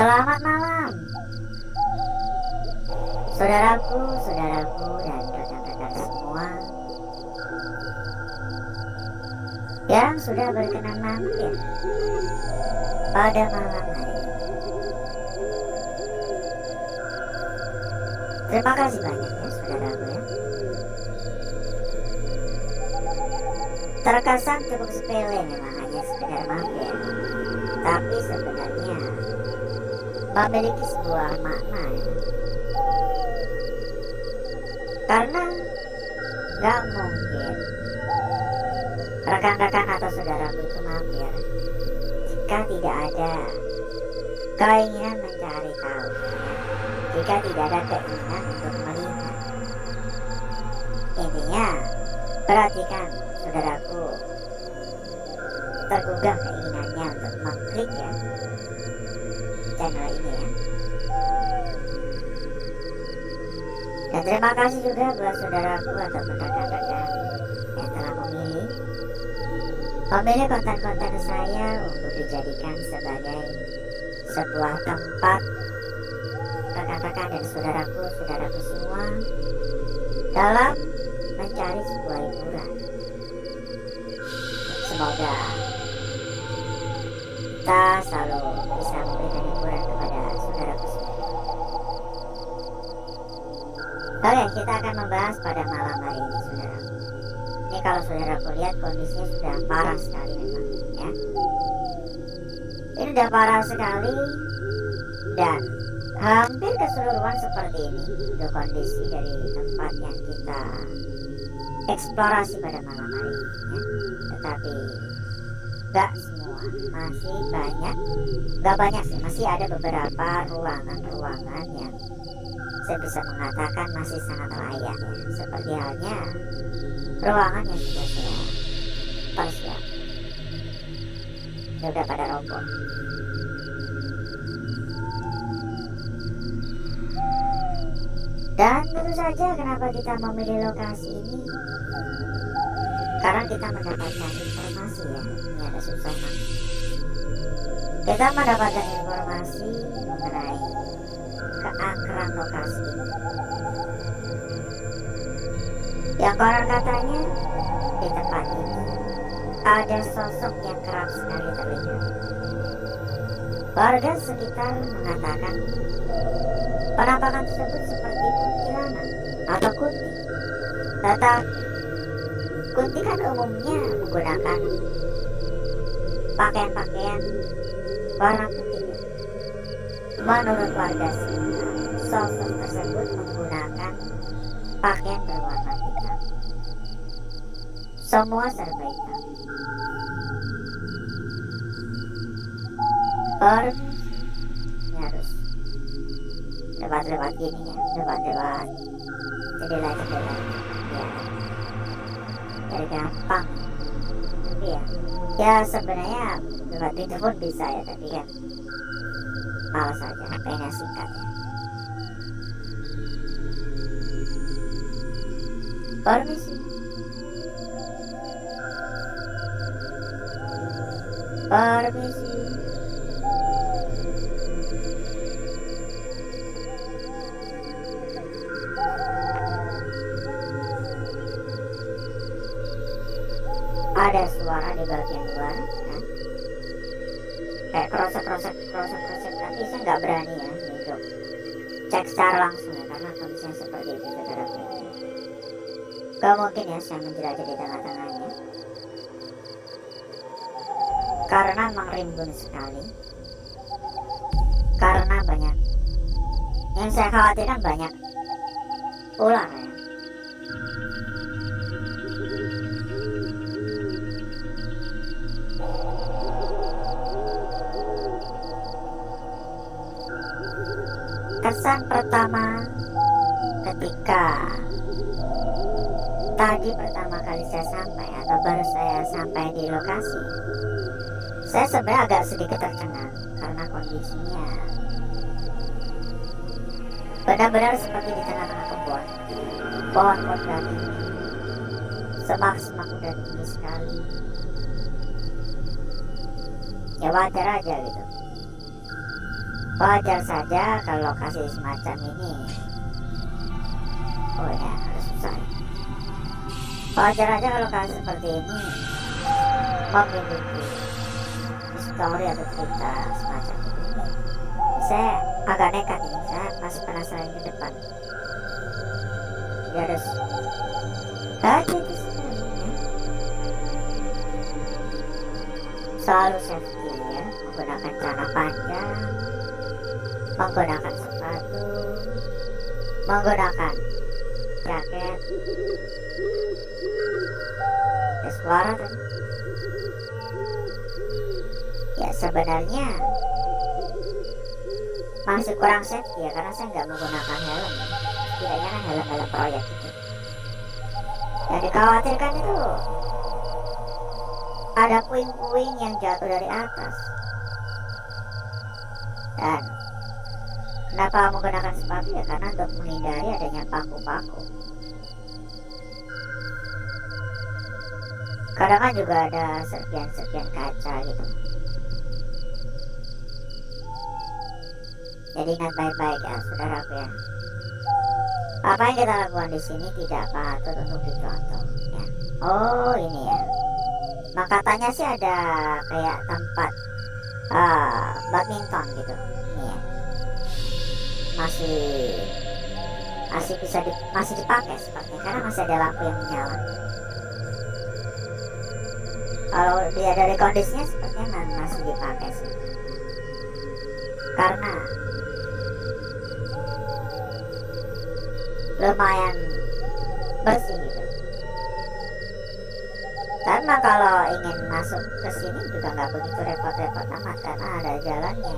Selamat malam, saudaraku, saudaraku, dan rekan-rekan semua yang sudah berkenan mampir pada malam hari ini. Terima kasih banyak ya, saudaraku ya. Terkesan cukup sepele memang, hanya sekedar mampir, tapi sebenarnya memiliki sebuah makna ya. Karena gak mungkin rekan-rekan atau saudaraku itu mampir jika tidak ada keinginan mencari tahu ya. Jika tidak ada keinginan untuk melihat. Intinya perhatikan saudaraku tergugah keinginannya untuk mengklik ya channel ini ya. Dan terima kasih juga buat saudaraku ataupun rekan-rekan yang telah memilih konten-konten saya untuk dijadikan sebagai sebuah tempat rekan-rekan dan saudaraku semua dalam mencari sebuah hiburan. Semoga kita selalu bisa memberikan hiburan kepada saudaraku semua. Oke, kita akan membahas pada malam hari ini, saudara. Ini kalau saudaraku lihat kondisinya sudah parah sekali memang ya. Ini sudah parah sekali dan hampir keseluruhan seperti ini untuk kondisi dari tempat yang kita eksplorasi pada malam hari ini ya. Tetapi gak semua, masih banyak, gak banyak sih, masih ada beberapa ruangan-ruangan yang saya bisa mengatakan masih sangat layak ya. Seperti halnya ruangan yang sudah saya persiapkan, sudah pada roboh. Dan tentu saja kenapa kita memilih lokasi ini, karena kita mendapatkan informasi ya. Ini ada susah banget. Kita mendapatkan informasi mengenai keangkeran lokasi ini. Yang konon katanya di tempat ini ada sosok yang kerap sekali terlihat. Warga sekitar mengatakan penampakan tersebut seperti kuntilanak atau kunti. Tetapi kunti kan umumnya menggunakan pakaian-pakaian warna putih. Menurut warga sekitar, sosok tersebut menggunakan pakaian berwarna hitam. Semua serba hitam. Ini harus lewat gini ya, lewat jendela-jendela ya, dari gampang. Tapi ya sebenarnya lewat pintu pun bisa ya, tapi kan malas aja, pengen singkat ya. Permisi. Ada suara di bagian luar kan? Kayak krosek, tapi saya nggak berani ya untuk cek secara langsung ya, karena kondisinya seperti itu saudaraku. Gak mungkin ya saya menjelajah di tengah-tengahnya, karena mengerimbun sekali. Karena banyak yang saya khawatirkan, banyak ular ya. Kesan pertama ketika tadi pertama kali saya sampai atau baru saya sampai di lokasi, saya sebenarnya agak sedikit tercengang karena kondisinya benar-benar seperti di tengah-tengah kebun. Pohon-pohon udah tinggi, semak-semak udah tinggi sekali. Ya wajar aja gitu. wajar saja kalau lokasi semacam ini. Oh ya, harus susah. Wajar aja kalau lokasi seperti ini memiliki histori atau cerita semacam ini. Saya agak nekat ini, saya masih penasaran ke depan. Jadi harus hati-hati sekali ya. Selalu safety ya, menggunakan celana panjang, menggunakan sepatu, menggunakan jaket, tes suara tadi. Ya sebenarnya masih kurang safety ya, karena saya nggak menggunakan helm. Setidaknya kan helm-helm proyek itu. Yang dikhawatirkan itu ada puing-puing yang jatuh dari atas. Dan kenapa menggunakan sepatu ya, karena untuk menghindari adanya paku-paku. Kadang kan juga ada serpian-serpian kaca gitu. Jadi ingat baik-baik ya saudaraku ya. Apa yang kita lakukan di sini tidak patut untuk dicontoh ya. Oh ini ya. Nah katanya sih ada kayak tempat badminton gitu. Ini ya. Masih dipakai sepertinya karena masih ada lampu yang menyala. Kalau dia dari kondisinya sepertinya masih dipakai sih. Karena lumayan bersih gitu. Karena kalau ingin masuk ke sini juga nggak begitu repot-repot amat karena ada jalannya.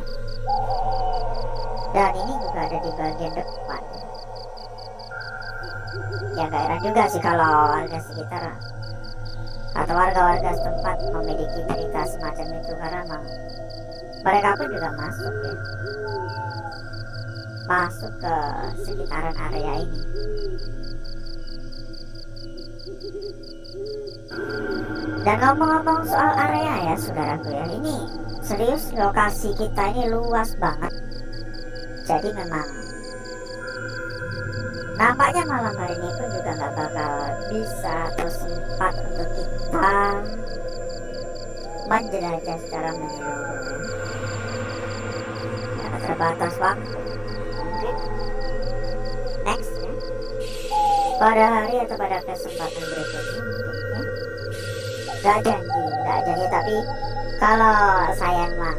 Dan ini juga ada di bagian depan. Ya nggak heran juga sih kalau warga sekitar atau warga-warga setempat memiliki cerita semacam itu, karena memang mereka pun juga masuk ya. Masuk ke sekitaran area ini. Dan ngomong-ngomong soal area ya saudaraku ya, ini serius lokasi kita ini luas banget. Jadi memang nampaknya malam hari ini pun juga nggak bakal bisa atau sempat untuk kita menjelajah secara menyeluruh. Ya, terbatas waktu. Mungkin next ya, pada hari atau pada kesempatan berikutnya mungkin ya. Gak janji, tapi kalau saya emang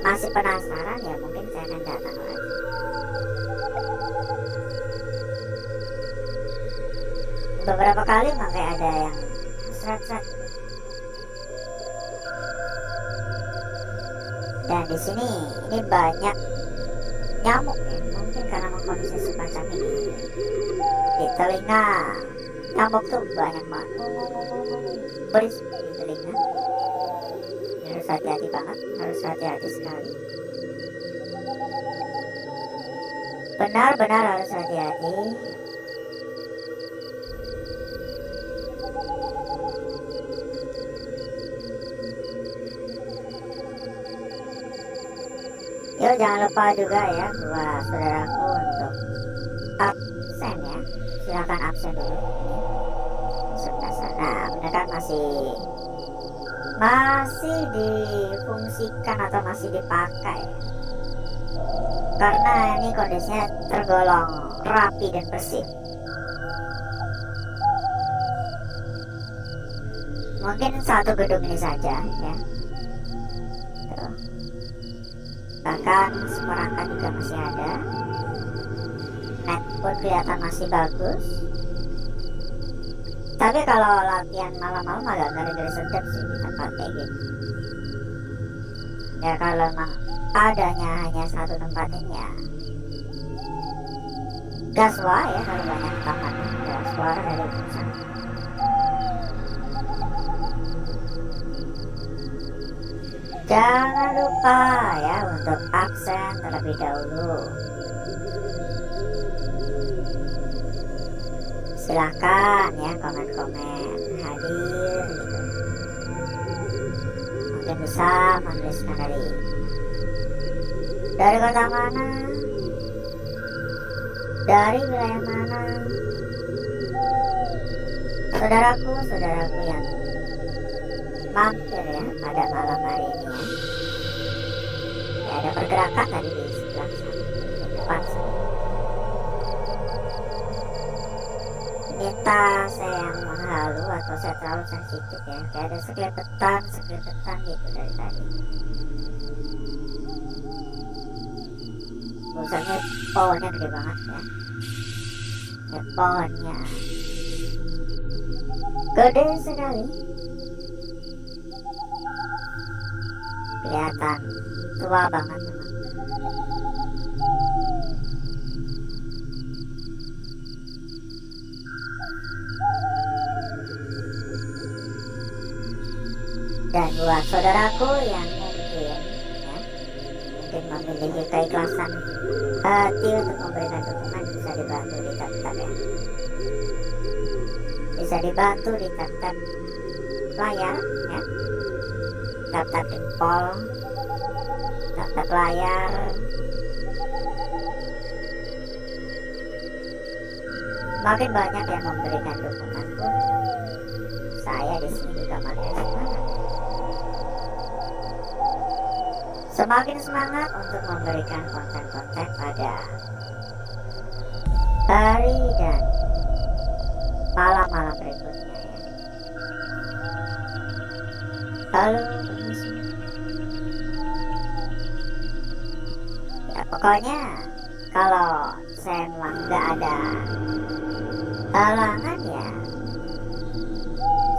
masih penasaran ya mungkin saya akan datang lagi. Beberapa kali memang kayak ada yang seret-seret. Dan di sini ini banyak nyamuk ya, mungkin karena kondisi semacam ini. Di telinga nyamuk tuh banyak banget, berisik di telinga. Ini harus hati-hati banget, harus hati-hati sekali. Benar-benar harus hati-hati. Yuk jangan lupa juga ya buat saudaraku untuk absen ya. Silakan absen dulu. Sebelah sana benar kan masih difungsikan atau masih dipakai. Karena ini kondisinya tergolong rapi dan bersih. Mungkin satu gedung ini saja ya. Tuh. Bahkan perangkat juga masih ada. Net pun kelihatan masih bagus. Tapi kalau latihan malam-malam agak ngeri-ngeri sedap sih di tempat kayak gini. Ya kalau memang adanya hanya satu tempat ini ya gaswa ya, kalau banyak tempat ada suara dari sana. Jangan lupa ya untuk absen terlebih dahulu. Silakan ya komen-komen hadir gitu. Mungkin bisa menuliskan dari Dari kota mana? Dari wilayah mana? Saudaraku yang mampir ya pada malam hari ini ya. Ada pergerakan tadi di sebelah sana, di depan sana. Minta saya yang menghalu atau saya terlalu sensitif ya. Kayak ada sekelepetan gitu dari tadi. Misalnya pohonnya gede banget ya. Pohonnya gede sekali. Kelihatan tua banget memang. Dan buat saudaraku yang mungkin memiliki keikhlasan hati untuk memberikan dukungan, bisa dibantu di tab-tab ya. Bisa dibantu di tab-tab layar ya. Tab-tab jempol, tab-tab layar. Makin banyak yang memberikan dukungan pun, saya di sini juga makin semangat. Semakin semangat untuk memberikan konten-konten pada hari dan malam-malam berikutnya ya. Halo ya, pokoknya kalau saya memang nggak ada halangan ya,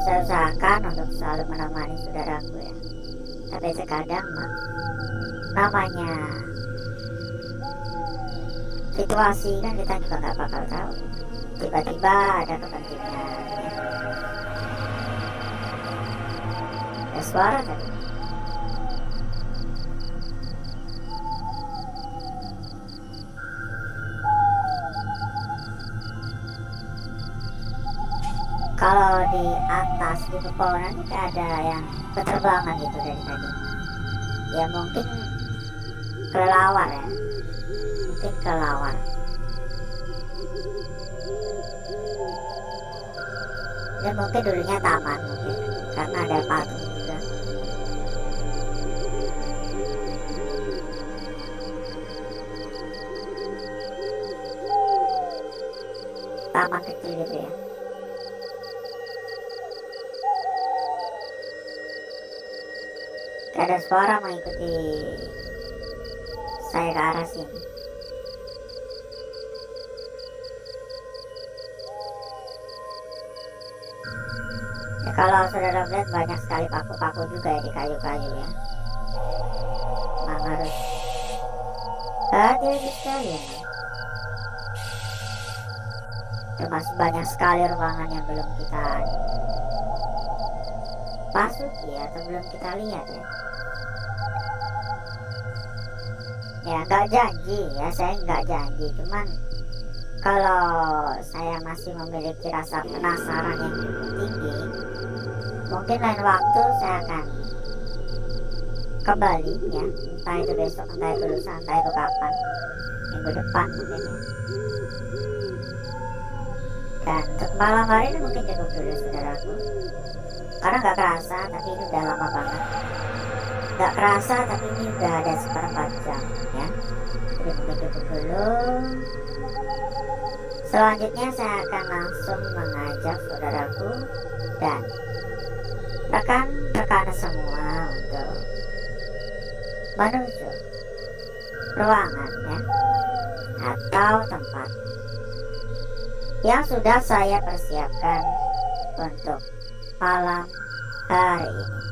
saya usahakan untuk selalu menemani saudaraku ya. Tapi terkadang namanya situasi kan kita juga nggak bakal tahu, tiba-tiba ada kepentingan ya. Ada suara tadi. Kalau di atas di pepohonan itu ada yang berterbangan gitu dari tadi. Ya mungkin kelelawar ya, mungkin kelelawar. Dan mungkin dulunya taman mungkin, karena ada patung juga. Taman kecil gitu ya. Ada suara mengikuti saya ke arah sini. Ya, kalau saudara lihat banyak sekali paku-paku juga ya di kayu-kayu ya. Memang harus hati-hati sekali ya. Masih banyak sekali ruangan yang belum kita masuki atau belum kita lihat ya. Ya nggak janji ya, saya nggak janji, cuman kalau saya masih memiliki rasa penasaran yang cukup tinggi, mungkin lain waktu saya akan kembali ya, entah itu besok, entah itu lusa, entah itu kapan, minggu depan mungkin ya. Dan untuk malam hari ini mungkin cukup dulu saudaraku, karena nggak kerasa tapi ini udah lama banget. Gak kerasa tapi ini udah ada 1/4 jam ya. Jadi mungkin cukup dulu. Selanjutnya saya akan langsung mengajak saudaraku dan rekan-rekan semua untuk menuju ruangan ya, atau tempat yang sudah saya persiapkan untuk malam hari ini.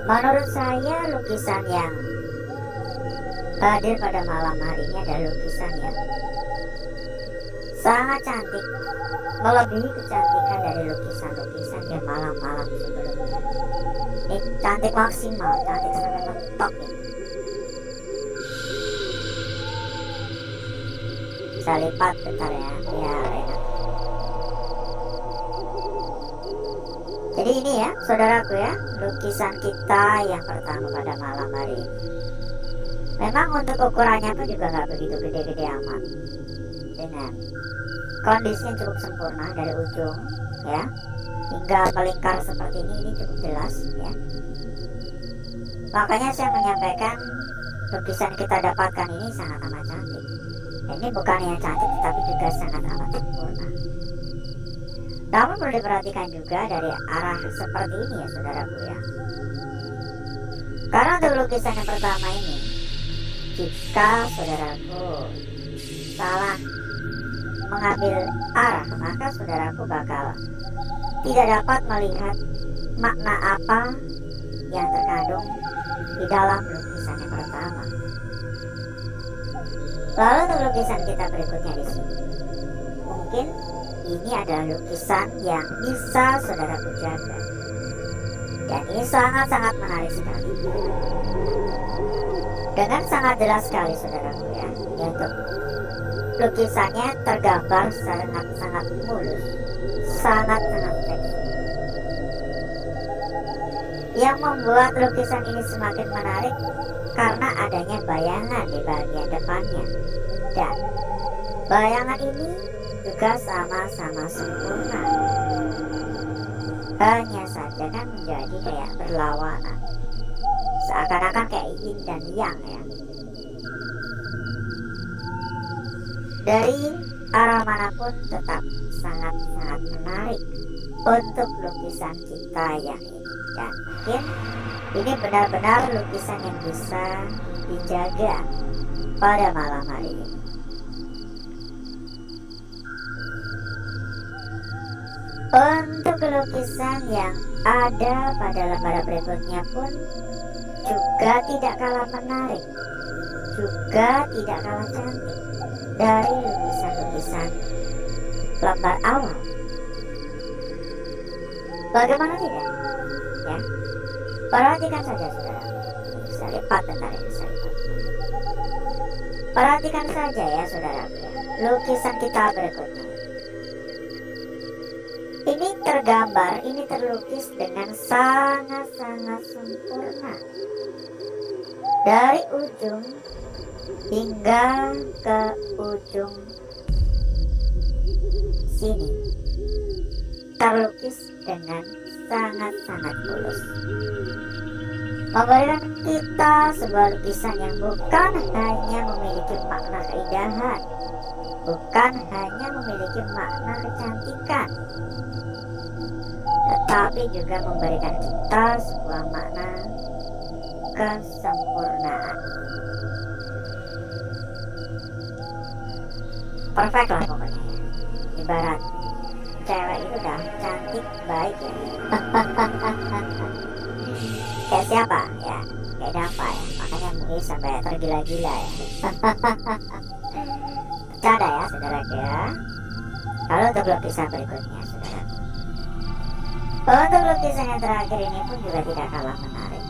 Menurut saya lukisan yang hadir pada malam hari ini adalah lukisan yang sangat cantik, melebihi kecantikan dari lukisan-lukisan di malam-malam sebelumnya. Ini cantik maksimal, cantik sampai mentok ini. Bisa lipat bentar ya, biar enak. Jadi ini ya saudaraku ya, lukisan kita yang pertama pada malam hari ini. Memang untuk ukurannya pun juga nggak begitu gede-gede amat, dengan kondisinya cukup sempurna dari ujung ya hingga melingkar seperti ini cukup jelas ya. Makanya saya menyampaikan lukisan kita dapatkan ini sangat amat cantik. Ini bukan hanya cantik tetapi juga sangat amat sempurna. Namun perlu diperhatikan juga dari arah seperti ini ya saudaraku ya. Karena untuk lukisan yang pertama ini, jika saudaraku salah mengambil arah, maka saudaraku bakal tidak dapat melihat makna apa yang terkandung di dalam lukisan yang pertama. Lalu untuk lukisan kita berikutnya di sini, mungkin ini adalah lukisan yang bisa saudaraku jaga, dan ini sangat-sangat menarik sekali. Dengan sangat jelas sekali saudaraku ya, ini untuk lukisannya tergambar sangat-sangat mulus, sangat-sangat seksi. Yang membuat lukisan ini semakin menarik karena adanya bayangan di bagian depannya, dan bayangan ini juga sama-sama sempurna. Hanya saja kan menjadi kayak berlawanan, seakan-akan kayak yin dan yang ya. Dari arah manapun tetap sangat-sangat menarik untuk lukisan kita yang ini. Dan mungkin ini benar-benar lukisan yang bisa dijaga pada malam hari ini. Untuk lukisan yang ada pada lembar berikutnya pun juga tidak kalah menarik, juga tidak kalah cantik dari lukisan-lukisan lembar awal. Bagaimana tidak? Ya, perhatikan saja saudara. Bisa lipat bentar ya, bisa lipat. Perhatikan saja ya saudara, lukisan kita berikutnya. Ini tergambar, ini terlukis dengan sangat-sangat sempurna. Dari ujung hingga ke ujung sini terlukis dengan sangat-sangat mulus, memberikan kita sebuah lukisan yang bukan hanya memiliki makna keindahan, bukan hanya memiliki makna kecantikan, tetapi juga memberikan kita sebuah makna kesempurnaan. Perfect lah pokoknya ya. Ibarat cewek itu udah cantik baik ya. Kayak siapa ya, kayak Dava ya, makanya mungkin sampai tergila-gila ya. Bercanda ya saudara ya. Kalau untuk lukisan berikutnya saudara, untuk lukisan yang terakhir ini pun juga tidak kalah menarik.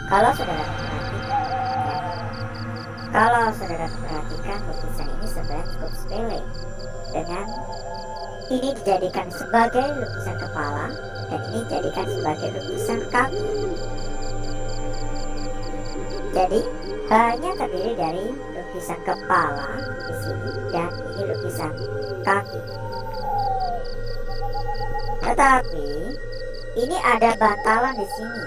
Kalau saudara perhatikan ya, kalau saudara perhatikan lukisan ini sebenarnya cukup sepele. Dengan ini dijadikan sebagai lukisan kepala dan ini dijadikan sebagai lukisan kaki. Jadi hanya terdiri dari lukisan kepala di sini dan ini lukisan kaki. Tetapi ini ada bantalan di sini,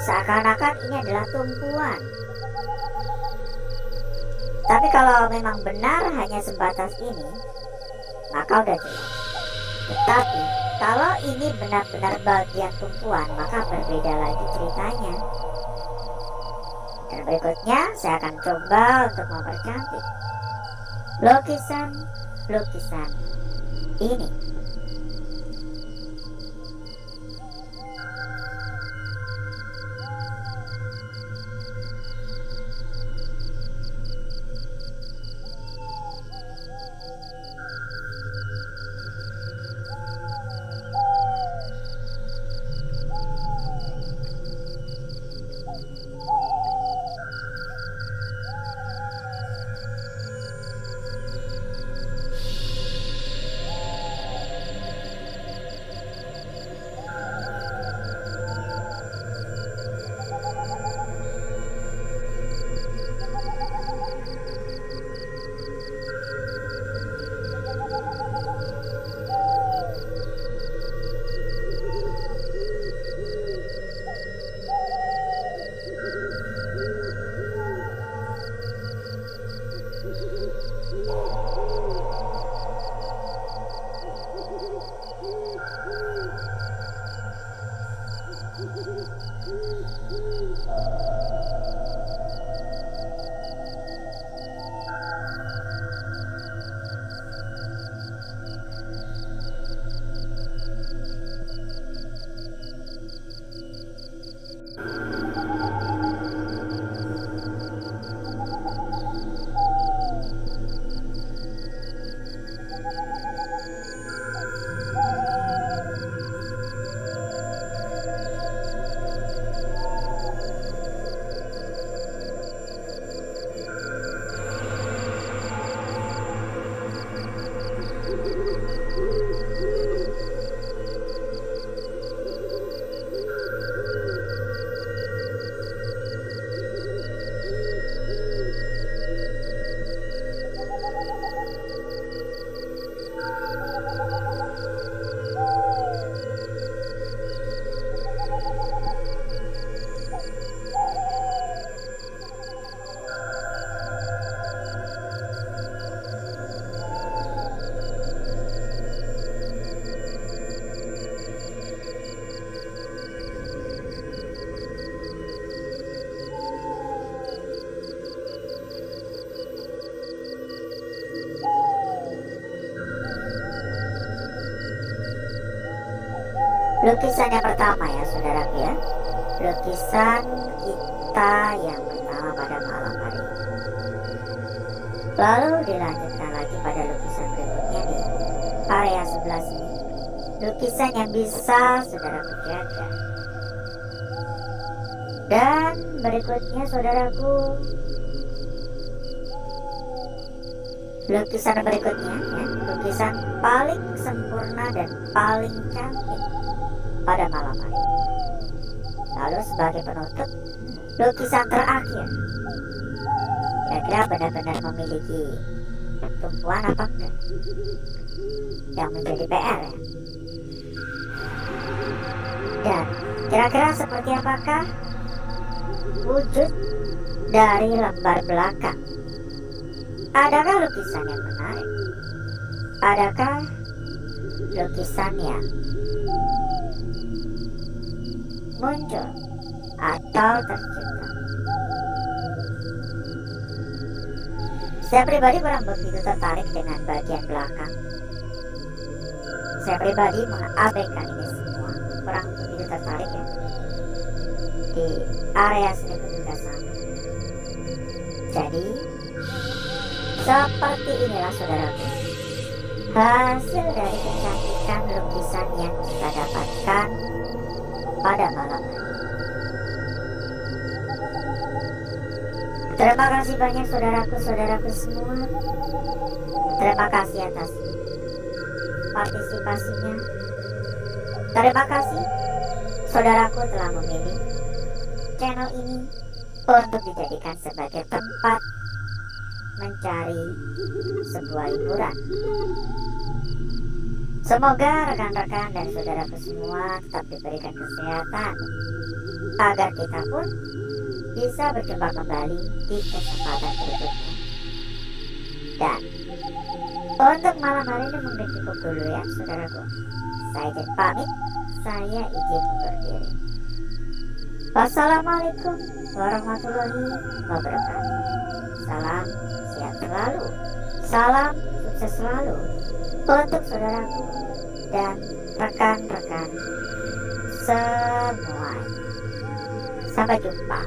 seakan-akan ini adalah tumpuan. Tapi kalau memang benar hanya sebatas ini, maka udah jelas. Tetapi kalau ini benar-benar bagian tumpuan, maka berbeda lagi ceritanya. Dan berikutnya saya akan coba untuk mempercantik lukisan ini. Lukisan yang pertama ya saudaraku ya, lukisan kita yang pertama pada malam hari ini. Lalu dilanjutkan lagi pada lukisan berikutnya di area sebelah sini. Lukisan yang bisa saudaraku jaga. Dan berikutnya saudaraku, lukisan berikutnya ya, lukisan paling sempurna dan paling cantik pada malam hari. Lalu sebagai penutup, lukisan terakhir. Kira-kira benar-benar memiliki tumpuan apa enggak? Yang menjadi PR ya. Dan kira-kira seperti apakah wujud dari lembar belakang? Adakah lukisan yang menarik? Adakah lukisan yang muncul atau tercipta? Saya pribadi kurang begitu tertarik dengan bagian belakang. Saya pribadi mengabaikan ini semua, kurang begitu tertarik ya. Di area sini pun juga sama. Jadi seperti inilah saudaraku, hasil dari kecantikan lukisan yang kita dapatkan pada malam hari. Terima kasih banyak saudaraku semua. Terima kasih atas partisipasinya. Terima kasih saudaraku telah memilih channel ini untuk dijadikan sebagai tempat mencari sebuah hiburan. Semoga rekan-rekan dan saudaraku semua tetap diberikan kesehatan, agar kita pun bisa berjumpa kembali di kesempatan berikutnya. Dan untuk malam hari ini mungkin cukup dulu ya saudaraku. Saya izin pamit, saya izin undur diri. Wassalamualaikum warahmatullahi wabarakatuh. Salam sehat selalu, salam sukses selalu untuk saudaraku dan rekan-rekan semua. Sampai jumpa.